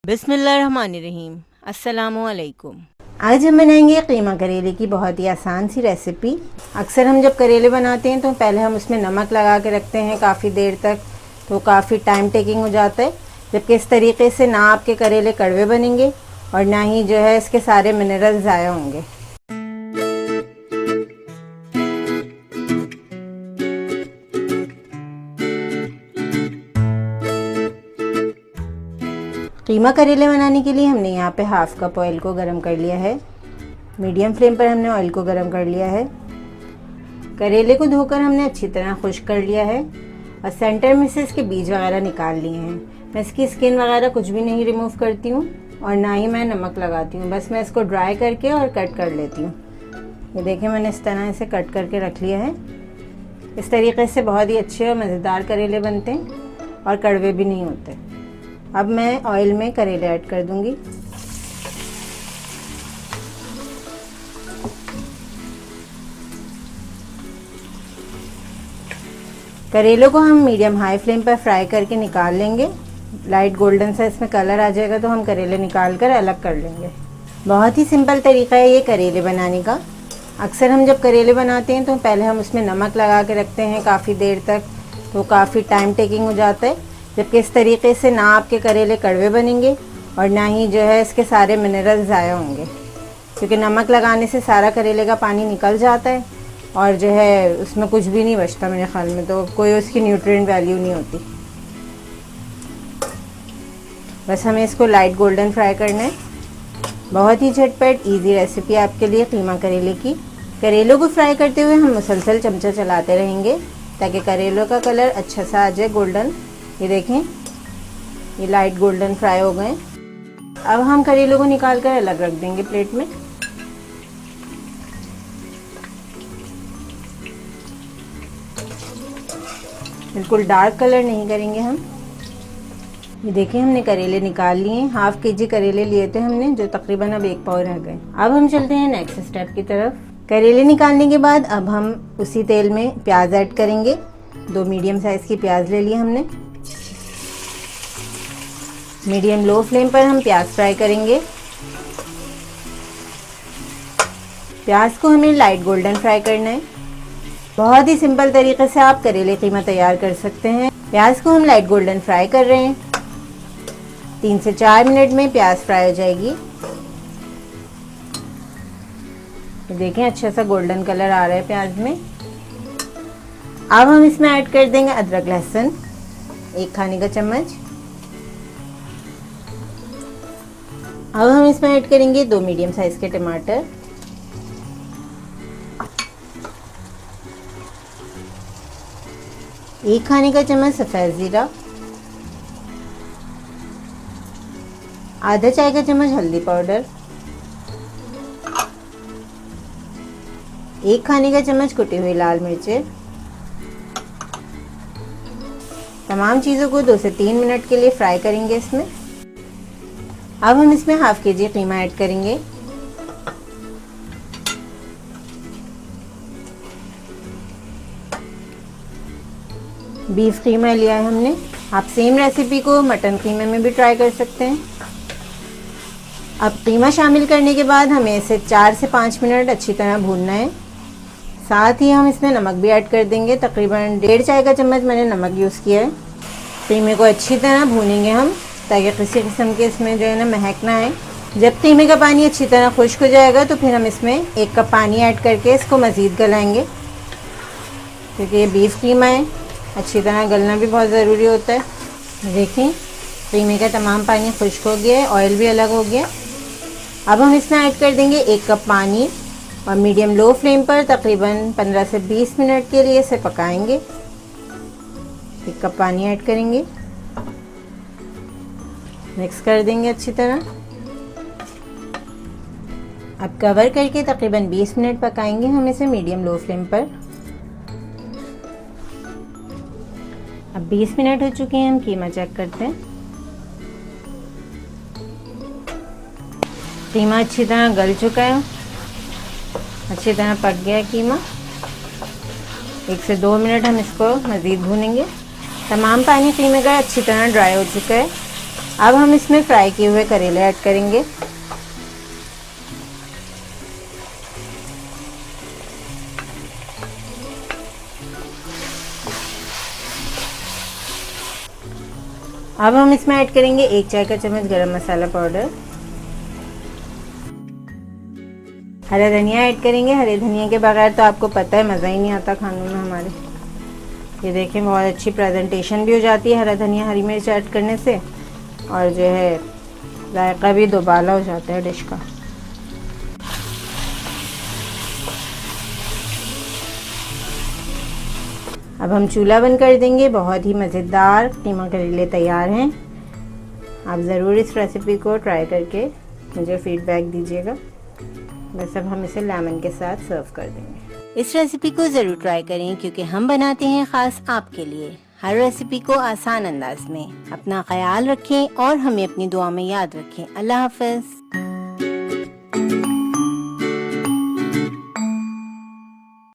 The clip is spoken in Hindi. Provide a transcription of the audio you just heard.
बिस्मिल्लाहिर्रहमानिर्रहीम। अस्सलामुअलैकुम। आज हम बनाएंगे कीमा करेले की बहुत ही आसान सी रेसिपी। अक्सर हम जब करेले बनाते हैं तो पहले हम उसमें नमक लगा के रखते हैं काफ़ी देर तक, तो काफ़ी टाइम टेकिंग हो जाता है। जबकि इस तरीके से ना आपके करेले कड़वे बनेंगे और ना ही जो है इसके सारे मिनरल ज़ाया होंगे। कीमा करेले बनाने के लिए हमने यहाँ पे हाफ़ कप ऑयल को गरम कर लिया है। मीडियम फ्लेम पर हमने ऑयल को गरम कर लिया है। करेले को धोकर हमने अच्छी तरह खुश्क कर लिया है और सेंटर में से इसके बीज वगैरह निकाल लिए हैं। मैं इसकी स्किन वगैरह कुछ भी नहीं रिमूव करती हूँ और ना ही मैं नमक लगाती हूँ, बस मैं इसको ड्राई करके और कट कर लेती हूँ। ये देखिए मैंने इस तरह इसे कट करके रख लिया है। इस तरीके से बहुत ही अच्छे और मज़ेदार करेले बनते हैं और कड़वे भी नहीं होते। अब मैं ऑयल में करेले ऐड कर दूंगी। करेलों को हम मीडियम हाई फ्लेम पर फ्राई करके निकाल लेंगे। लाइट गोल्डन सा इसमें कलर आ जाएगा तो हम करेले निकाल कर अलग कर लेंगे। बहुत ही सिंपल तरीका है ये करेले बनाने का। अक्सर हम जब करेले बनाते हैं तो पहले हम उसमें नमक लगा के रखते हैं काफ़ी देर तक, तो काफ़ी टाइम टेकिंग हो जाता है। जबकि इस तरीके से ना आपके करेले कड़वे बनेंगे और ना ही जो है इसके सारे मिनरल ज़ाया होंगे, क्योंकि नमक लगाने से सारा करेले का पानी निकल जाता है और जो है उसमें कुछ भी नहीं बचता मेरे ख्याल में, तो कोई उसकी न्यूट्रिएंट वैल्यू नहीं होती। बस हमें इसको लाइट गोल्डन फ्राई करना है। बहुत ही झटपट ईजी रेसिपी आपके लिए कीमा करेले की। करेलों को फ्राई करते हुए हम मुसलसल चमचा चलाते रहेंगे ताकि करेलों का कलर अच्छा सा आ जाए गोल्डन। ये देखें, ये लाइट गोल्डन फ्राई हो गए। अब हम करेलों को निकाल कर अलग रख देंगे प्लेट में। बिल्कुल डार्क कलर नहीं करेंगे हम। ये देखिए हमने करेले निकाल लिए। हाफ केजी करेले लिए थे हमने, जो तकरीबन अब 1 पाव रह गए। अब हम चलते हैं नेक्स्ट स्टेप की तरफ। करेले निकालने के बाद अब हम उसी तेल में प्याज ऐड करेंगे। 2 मीडियम साइज़ की प्याज ले ली हमने। मीडियम लो फ्लेम पर हम प्याज फ्राई करेंगे। प्याज को हमें लाइट गोल्डन फ्राई करना है। बहुत ही सिंपल तरीके से आप करेले कीमा तैयार कर सकते हैं। प्याज को हम लाइट गोल्डन फ्राई कर रहे हैं। 3 से 4 मिनट में प्याज फ्राई हो जाएगी। देखें अच्छा सा गोल्डन कलर आ रहा है प्याज में। अब हम इसमें ऐड कर देंगे अदरक लहसुन 1 खाने का चम्मच। अब हम इसमें ऐड करेंगे 2 मीडियम साइज के टमाटर। एक खाने का चम्मच सफ़ेद ज़ीरा। आधा चाय का चम्मच हल्दी पाउडर। 1 खाने का चम्मच कुटी हुई लाल मिर्चें। तमाम चीज़ों को 2 से 3 मिनट के लिए फ्राई करेंगे इसमें। अब हम इसमें हाफ केजी कीमा ऐड करेंगे। बीफ कीमा लिया है हमने। आप सेम रेसिपी को मटन कीमे में भी ट्राई कर सकते हैं। अब कीमा शामिल करने के बाद हमें इसे 4 से 5 मिनट अच्छी तरह भूनना है। साथ ही हम इसमें नमक भी ऐड कर देंगे। तकरीबन 1.5 चाय का चम्मच मैंने नमक यूज़ किया है। कीमे को अच्छी तरह भूनेंगे हम, ताकि किसी किस्म के इसमें जो है ना महक ना है। जब कीमे का पानी अच्छी तरह खुश्क हो जाएगा तो फिर हम इसमें 1 कप पानी ऐड करके इसको मज़ीद गलाएंगे, क्योंकि ये बीफ कीमा है, अच्छी तरह गलना भी बहुत ज़रूरी होता है। देखें कीमे का तमाम पानी खुश्क हो गया है, ऑयल भी अलग हो गया। अब हम इसमें ऐड कर देंगे 1 कप पानी और मीडियम लो फ्लेम पर तकरीबन 15 से 20 मिनट के लिए इसे पकाएंगे। 1 कप पानी ऐड करेंगे, मिक्स कर देंगे अच्छी तरह। अब कवर करके तकरीबन 20 मिनट पकाएंगे हम इसे मीडियम लो फ्लेम पर। अब 20 मिनट हो चुके हैं, हम कीमा चेक करते हैं। कीमा अच्छी तरह गल चुका है, अच्छी तरह पक गया है कीमा। 1 से 2 मिनट हम इसको मज़ीद भूनेंगे। तमाम पानी कीमे का अच्छी तरह ड्राई हो चुका है। अब हम इसमें फ्राई किए हुए करेले ऐड करेंगे। अब हम इसमें ऐड करेंगे 1 चाय का चम्मच गरम मसाला पाउडर। हरा धनिया ऐड करेंगे। हरे धनिया के बगैर तो आपको पता है मज़ा ही नहीं आता खानों में हमारे। ये देखें बहुत अच्छी प्रेजेंटेशन भी हो जाती है हरा धनिया हरी मिर्च ऐड करने से, और जो है जायका भी दोबाला हो जाता है डिश का। अब हम चूल्हा बंद कर देंगे। बहुत ही मज़ेदार कीमा करेले तैयार हैं। आप ज़रूर इस रेसिपी को ट्राई करके मुझे फीडबैक दीजिएगा। बस अब हम इसे लेमन के साथ सर्व कर देंगे। इस रेसिपी को ज़रूर ट्राई करें क्योंकि हम बनाते हैं ख़ास आपके लिए, हर रेसिपी को आसान अंदाज में। अपना ख्याल रखें और हमें अपनी दुआ में याद रखें। अल्लाह हाफ़िज़।